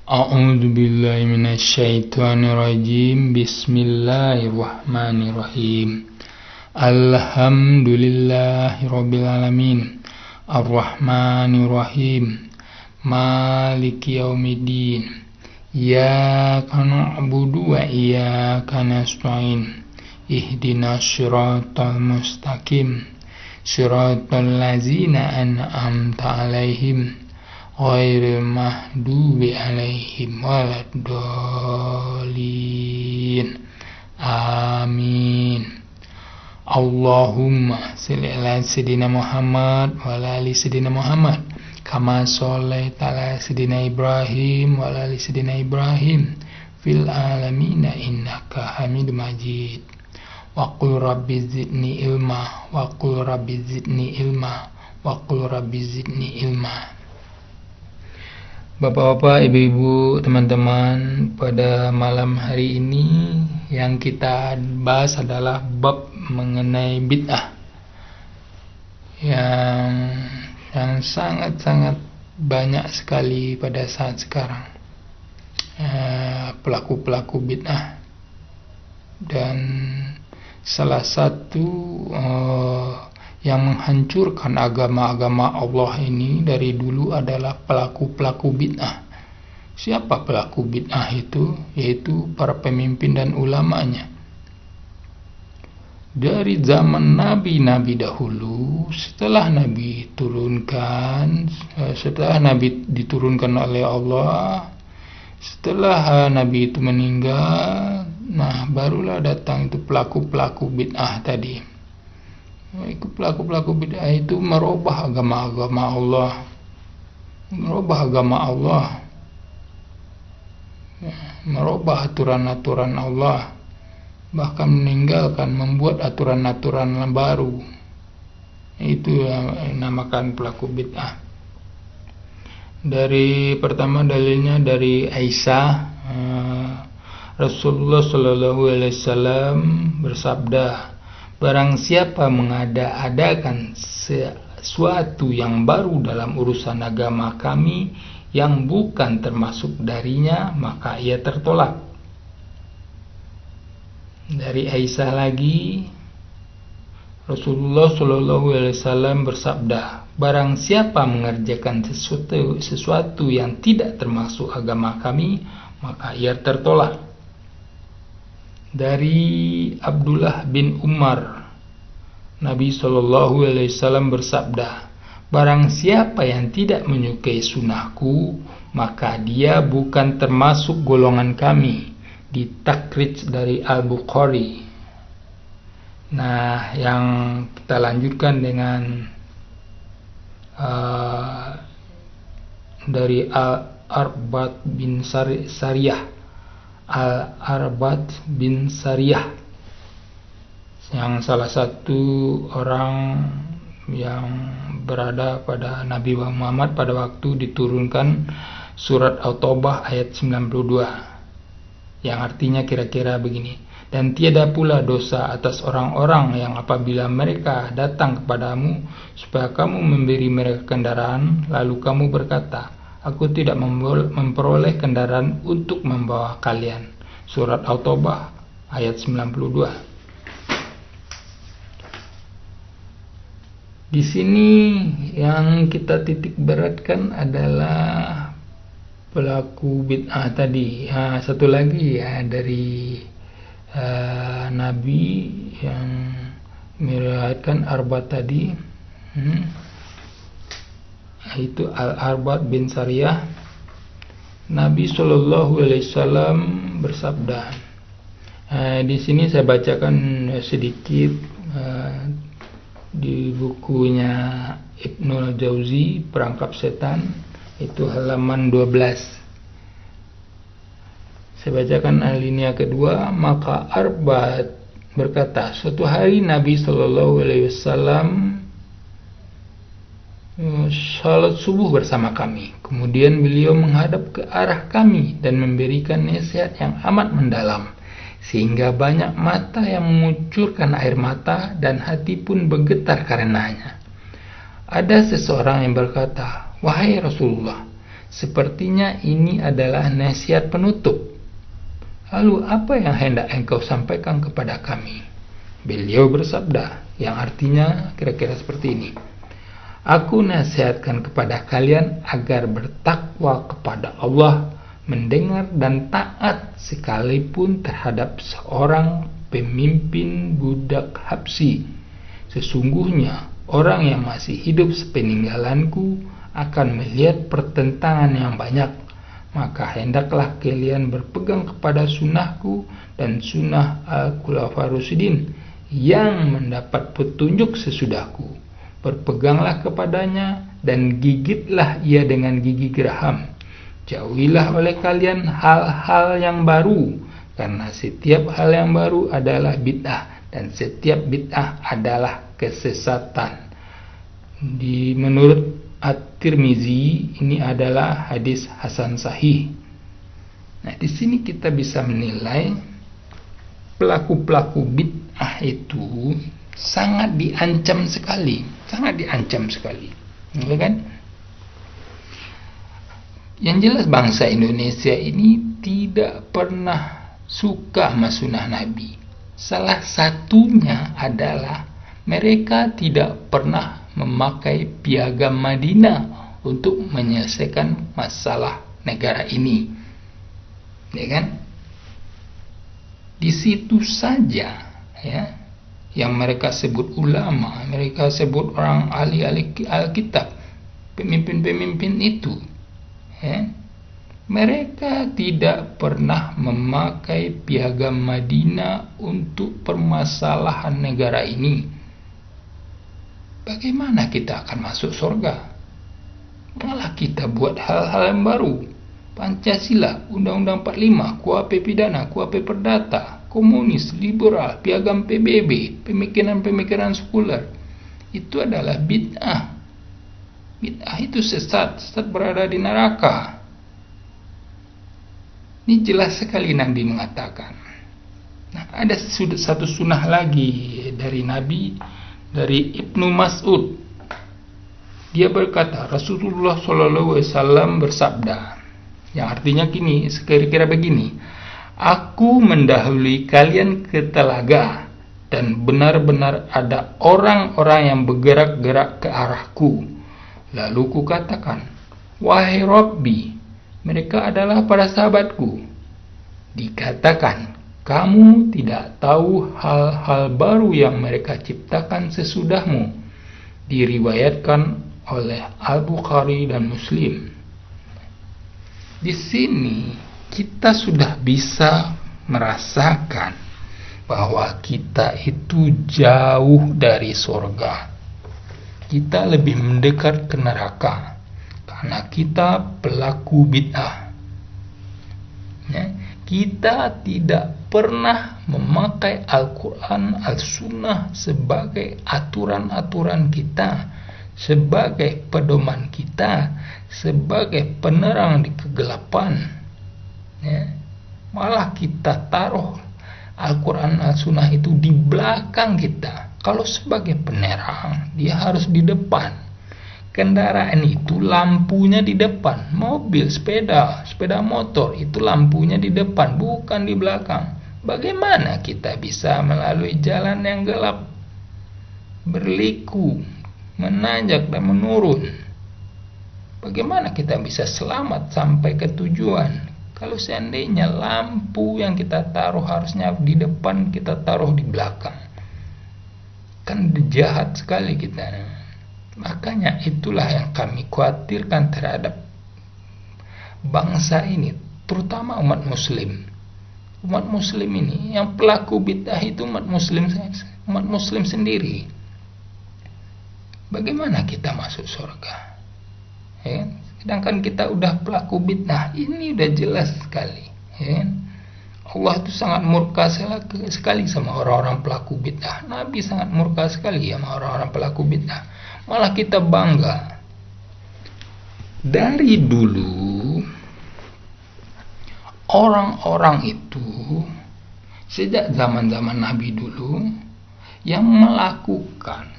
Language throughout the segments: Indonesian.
A'udzu billahi minasyaitonir rajim. Bismillahirrahmanirrahim. Alhamdulillahirabbil alamin. Arrahmanirrahim. Maliki yaumiddin. Iyyaka na'budu wa iyyaka nasta'in. Ihdinas siratal mustaqim. Siratal ladzina an'amta 'alaihim ghairil mahdubi 'alaihim waladdallin. Amin. Allahumma shalli ala sayyidina Muhammad wa ala ali sayyidina Muhammad kama shallaita ala sayyidina Ibrahim wa ala ali sayyidina Ibrahim fil alamin innaka Hamidum Majid. Wa qul rabbi zidni ilma wa qul rabbi zidni ilma wa qul rabbi zidni ilma. Bapak-bapak, ibu-ibu, teman-teman, pada malam hari ini yang kita bahas adalah bab mengenai bid'ah yang sangat-sangat banyak sekali pada saat sekarang, pelaku-pelaku bid'ah. Dan salah satu yang menghancurkan agama-agama Allah ini dari dulu adalah pelaku-pelaku bid'ah. Siapa pelaku bid'ah itu? Yaitu para pemimpin dan ulamanya. Dari zaman nabi-nabi dahulu, setelah Nabi diturunkan oleh Allah, setelah Nabi itu meninggal, barulah datang itu pelaku-pelaku bid'ah tadi. Pelaku-pelaku bid'ah itu merubah agama Allah, merubah aturan-aturan Allah, bahkan membuat aturan-aturan baru. Itu yang dinamakan pelaku bid'ah. Pertama dalilnya dari Aisyah. Rasulullah SAW bersabda, barang siapa mengada-adakan sesuatu yang baru dalam urusan agama kami yang bukan termasuk darinya, maka ia tertolak. Dari Aisyah lagi, Rasulullah SAW bersabda, barang siapa mengerjakan sesuatu yang tidak termasuk agama kami, maka ia tertolak. Dari Abdullah bin Umar, Nabi SAW bersabda, barang siapa yang tidak menyukai sunnahku, maka dia bukan termasuk golongan kami. Di Takrij dari Al-Bukhari. Yang kita lanjutkan dengan dari Al-Arbad bin Sariyah. Al-Arbad bin Sariyah, yang salah satu orang yang berada pada Nabi Muhammad pada waktu diturunkan surat At-Taubah ayat 92, yang artinya kira-kira begini, dan tiada pula dosa atas orang-orang yang apabila mereka datang kepadamu supaya kamu memberi mereka kendaraan, lalu kamu berkata, aku tidak memperoleh kendaraan untuk membawa kalian. Surat At-Taubah ayat 92. Di sini yang kita titik beratkan adalah pelaku bid'ah tadi. Satu lagi dari Nabi yang meriwayatkan Arbad tadi, itu Al-Arbad bin Sariyah. Nabi SAW bersabda. Di sini saya bacakan sedikit di bukunya Ibnul Jauzi, Perangkap Setan, itu halaman 12. Saya bacakan alinea kedua. Maka Arbad berkata, suatu hari Nabi SAW salat subuh bersama kami. Kemudian beliau menghadap ke arah kami dan memberikan nasihat yang amat mendalam, sehingga banyak mata yang mengucurkan air mata dan hati pun bergetar karenanya. Ada seseorang yang berkata, wahai Rasulullah, Sepertinya ini adalah nasihat penutup. Lalu apa yang hendak engkau sampaikan kepada kami? Beliau bersabda, yang artinya kira-kira seperti ini. Aku nasihatkan kepada kalian agar bertakwa kepada Allah, mendengar dan taat sekalipun terhadap seorang pemimpin budak Habsyi. Sesungguhnya orang yang masih hidup sepeninggalanku akan melihat pertentangan yang banyak. Maka hendaklah kalian berpegang kepada sunnahku dan sunnah al-Khulafaur Rasyidin yang mendapat petunjuk sesudahku. Berpeganglah kepadanya dan gigitlah ia dengan gigi geraham. Jauhilah oleh kalian hal-hal yang baru, karena setiap hal yang baru adalah bid'ah dan setiap bid'ah adalah kesesatan. Menurut At-Tirmizi, ini adalah hadis hasan sahih. Nah, di sini kita bisa menilai pelaku-pelaku bid'ah itu sangat diancam sekali, ya kan? Yang jelas bangsa Indonesia ini tidak pernah suka sama sunnah Nabi. Salah satunya adalah mereka tidak pernah memakai piagam Madinah untuk menyelesaikan masalah negara ini, ya kan? Di situ saja, ya, yang mereka sebut ulama, mereka sebut orang ahli-ahli Alkitab, pemimpin-pemimpin itu, ya, mereka tidak pernah memakai piagam Madinah untuk permasalahan negara ini. Bagaimana kita akan masuk surga? Malah kita buat hal-hal yang baru. Pancasila, Undang-Undang 45, KUHP pidana, KUHP perdata, komunis, liberal, piagam PBB, pemikiran-pemikiran sekuler. Itu adalah bid'ah. Bid'ah itu sesat berada di neraka. Ini jelas sekali Nabi mengatakan. Nah, ada satu sunnah lagi dari Nabi, dari Ibnu Mas'ud. Dia berkata, Rasulullah SAW bersabda, yang artinya kira-kira begini. Aku mendahului kalian ke telaga, dan benar-benar ada orang-orang yang bergerak-gerak ke arahku. Lalu kukatakan, wahai Rabbi, mereka adalah para sahabatku. Dikatakan, kamu tidak tahu hal-hal baru yang mereka ciptakan sesudahmu. Diriwayatkan oleh Al-Bukhari dan Muslim. Di sini kita sudah bisa merasakan bahwa kita itu jauh dari surga. Kita lebih mendekat ke neraka karena kita pelaku bid'ah. Ya, kita tidak pernah memakai Al-Quran, Al-Sunnah sebagai aturan-aturan kita, sebagai pedoman kita, sebagai penerang di kegelapan, ya. Malah kita taruh Al-Quran, Al-Sunnah itu di belakang kita. Kalau sebagai penerang, dia harus di depan. Kendaraan itu lampunya di depan. Mobil, sepeda motor itu lampunya di depan, bukan di belakang. Bagaimana kita bisa melalui jalan yang gelap, berliku, menanjak dan menurun? Bagaimana kita bisa selamat sampai ke tujuan kalau seandainya lampu yang kita taruh harusnya di depan, kita taruh di belakang? Kan jahat sekali kita. Makanya itulah yang kami khawatirkan terhadap bangsa ini, terutama umat muslim. Umat muslim ini yang pelaku bid'ah itu umat muslim sendiri. Bagaimana kita masuk surga? Ya, sedangkan kita udah pelaku bid'ah, ini udah jelas sekali. Ya. Allah itu sangat murka sekali sama orang-orang pelaku bid'ah. Nabi sangat murka sekali sama orang-orang pelaku bid'ah. Malah kita bangga. Dari dulu orang-orang itu, sejak zaman-zaman Nabi dulu, yang melakukan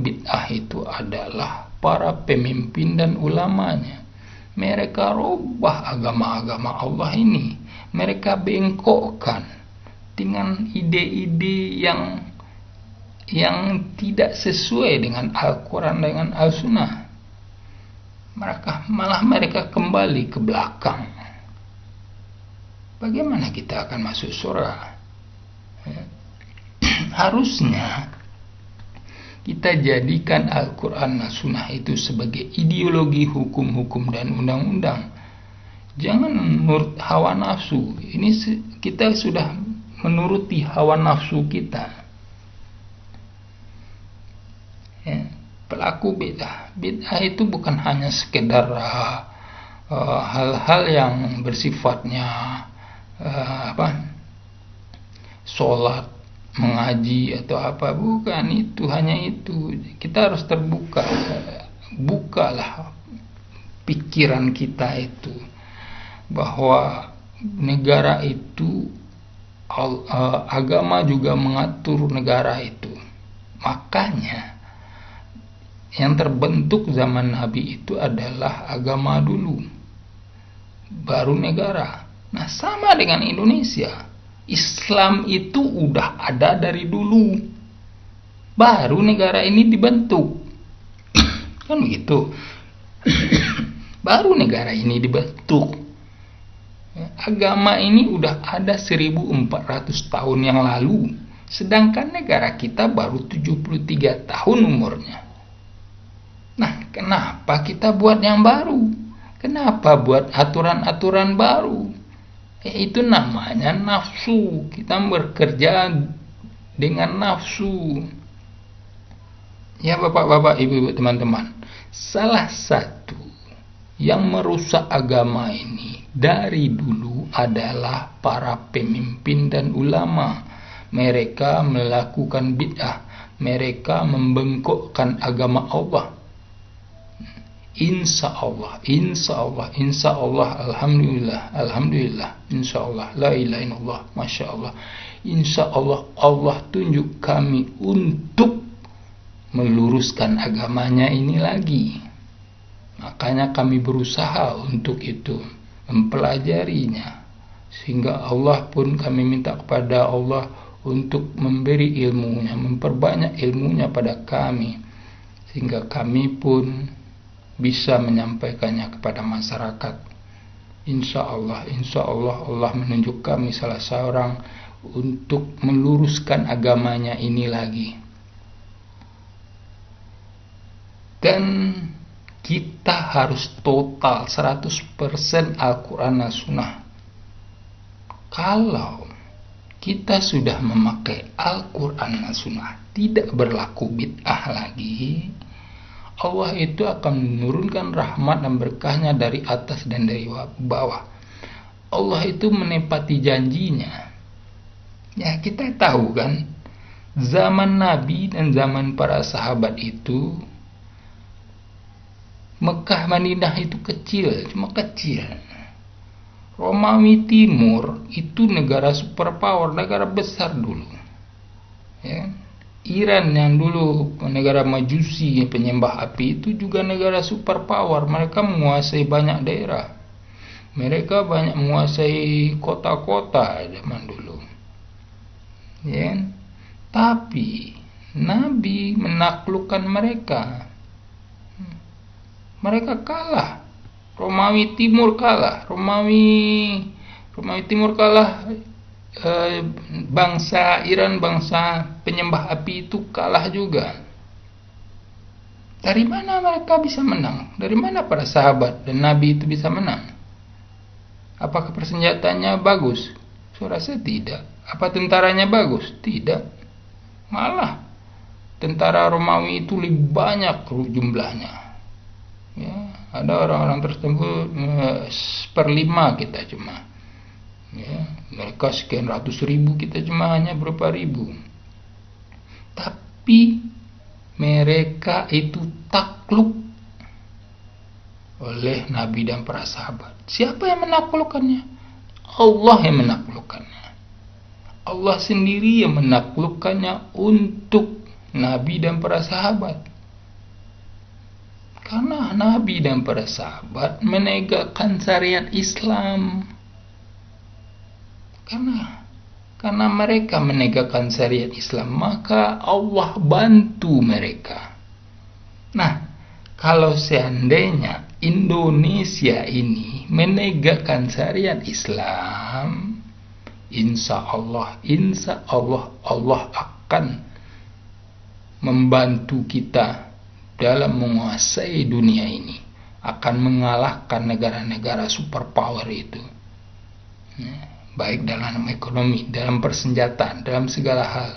bid'ah itu adalah para pemimpin dan ulamanya. Mereka rubah agama-agama Allah ini. Mereka bengkokkan dengan ide-ide yang tidak sesuai dengan Al-Quran, dengan Al-Sunnah. Mereka kembali ke belakang. Bagaimana kita akan masuk surga? Harusnya kita jadikan Al-Quran dan Sunnah itu sebagai ideologi hukum-hukum dan undang-undang. Jangan menurut hawa nafsu. Ini kita sudah menuruti hawa nafsu kita. Pelaku bid'ah. Bid'ah itu bukan hanya sekedar hal-hal yang bersifatnya sholat, mengaji atau apa, bukan itu, hanya itu. Kita harus terbuka, bukalah pikiran kita itu bahwa negara itu, agama juga mengatur negara itu. Makanya yang terbentuk zaman Nabi itu adalah agama dulu, baru negara. Nah, sama dengan Indonesia. Islam itu udah ada dari dulu, baru negara ini dibentuk. Kan begitu. Baru negara ini dibentuk. Agama ini udah ada 1400 tahun yang lalu, sedangkan negara kita baru 73 tahun umurnya. Nah, kenapa kita buat yang baru? Kenapa buat aturan-aturan baru? Itu namanya nafsu. Kita bekerja dengan nafsu. Ya bapak-bapak, ibu-ibu, teman-teman, salah satu yang merusak agama ini dari dulu adalah para pemimpin dan ulama. Mereka melakukan bid'ah. Mereka membengkokkan agama Allah. Insya Allah, alhamdulillah, insya Allah, la ilaha illallah, masya Allah, insya Allah, Allah tunjuk kami untuk meluruskan agamanya ini lagi. Makanya kami berusaha untuk itu, mempelajarinya, sehingga Allah pun, kami minta kepada Allah untuk memberi ilmunya, memperbanyak ilmunya pada kami, sehingga kami pun bisa menyampaikannya kepada masyarakat. Insya Allah Allah menunjuk kami salah seorang untuk meluruskan agamanya ini lagi. Dan kita harus total 100% Al-Quran dan Sunnah. Kalau kita sudah memakai Al-Quran dan Sunnah, tidak berlaku bid'ah lagi, Allah itu akan menurunkan rahmat dan berkahnya dari atas dan dari bawah. Allah itu menepati janjinya. Ya, kita tahu kan, zaman Nabi dan zaman para sahabat itu, Mekah Madinah itu kecil, cuma kecil. Romawi Timur itu negara superpower, negara besar dulu. Ya. Iran yang dulu negara Majusi, penyembah api, itu juga negara superpower. Mereka menguasai banyak daerah. Mereka banyak menguasai kota-kota zaman dulu. Ya. Tapi Nabi menaklukkan mereka. Mereka kalah. Romawi Timur kalah. Romawi Timur kalah. Bangsa Iran, bangsa penyembah api itu kalah juga. Dari mana mereka bisa menang? Dari mana para sahabat dan Nabi itu bisa menang? Apakah persenjataannya bagus? Saya rasa tidak. Apa tentaranya bagus? Tidak. Malah tentara Romawi itu lebih banyak jumlahnya. Ya, ada orang-orang tersebut 1/5 kita cuma. Ya, mereka sekian ratus ribu, kita cuma hanya berapa ribu. Tapi mereka itu takluk oleh Nabi dan para sahabat. Siapa yang menaklukkannya? Allah yang menaklukkannya. Allah sendiri yang menaklukkannya untuk Nabi dan para sahabat. Karena Nabi dan para sahabat menegakkan syariat Islam. Karena mereka menegakkan syariat Islam, maka Allah bantu mereka. Nah, kalau seandainya Indonesia ini menegakkan syariat Islam, insya Allah Allah akan membantu kita dalam menguasai dunia ini, akan mengalahkan negara-negara superpower itu, baik dalam ekonomi, dalam persenjataan, dalam segala hal.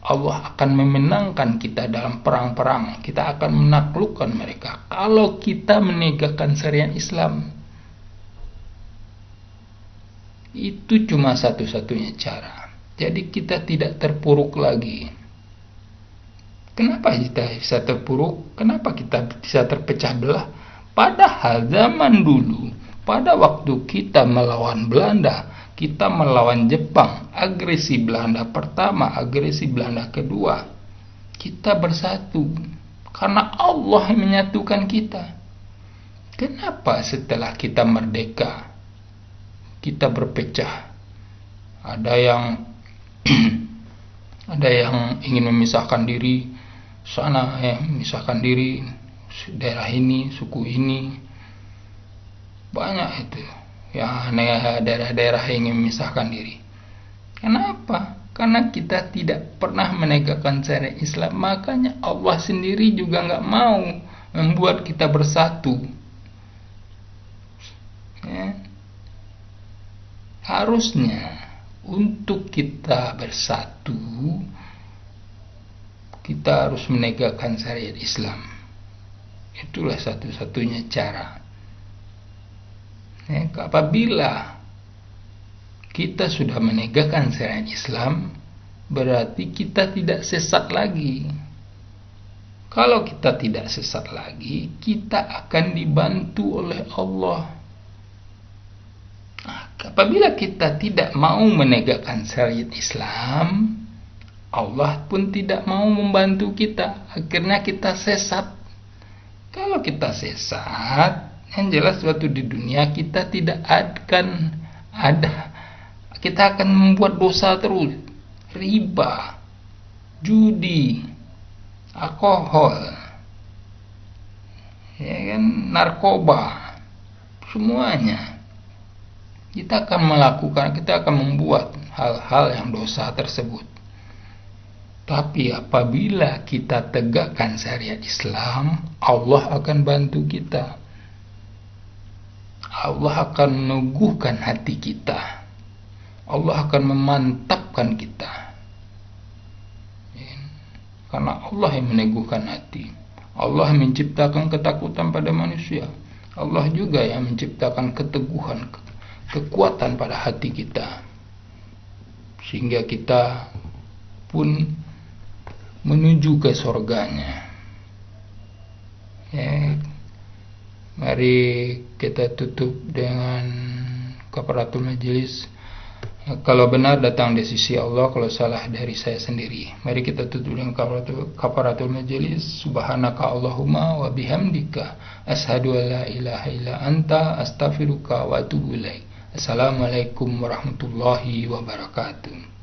Allah akan memenangkan kita dalam perang-perang. Kita akan menaklukkan mereka kalau kita menegakkan syariat Islam. Itu cuma satu-satunya cara. Jadi kita tidak terpuruk lagi. Kenapa kita bisa terpuruk? Kenapa kita bisa terpecah belah? Padahal zaman dulu, pada waktu kita melawan Belanda, kita melawan Jepang, agresi Belanda pertama, agresi Belanda kedua, kita bersatu karena Allah yang menyatukan kita. Kenapa setelah kita merdeka kita berpecah? Ada yang ingin memisahkan diri sana, memisahkan diri daerah ini, suku ini, banyak itu ya, daerah-daerah yang ingin memisahkan diri. Kenapa? Karena kita tidak pernah menegakkan syariat Islam. Makanya Allah sendiri juga nggak mau membuat kita bersatu. Ya. Harusnya untuk kita bersatu, kita harus menegakkan syariat Islam. Itulah satu-satunya cara. Apabila kita sudah menegakkan syariat Islam, berarti kita tidak sesat lagi. Kalau kita tidak sesat lagi, kita akan dibantu oleh Allah. Apabila kita tidak mau menegakkan syariat Islam, Allah pun tidak mau membantu kita. Akhirnya kita sesat. Kalau kita sesat, yang jelas waktu di dunia kita tidak akan ada, kita akan membuat dosa terus, riba, judi, alkohol, ya kan, narkoba, semuanya kita akan melakukan, kita akan membuat hal-hal yang dosa tersebut. Tapi apabila kita tegakkan syariat Islam, Allah akan bantu kita. Allah akan meneguhkan hati kita. Allah akan memantapkan kita. Karena Allah yang meneguhkan hati. Allah yang menciptakan ketakutan pada manusia. Allah juga yang menciptakan keteguhan, kekuatan pada hati kita. Sehingga kita pun menuju ke surganya. Mari kita tutup dengan kafaratul majelis. Kalau benar datang dari sisi Allah, kalau salah dari saya sendiri. Mari kita tutup dengan kafaratul majelis. Subhanaka Allahumma wa bihamdika asyhadu an la ilaha illa anta astaghfiruka wa atubu ilaik. Assalamualaikum warahmatullahi wabarakatuh.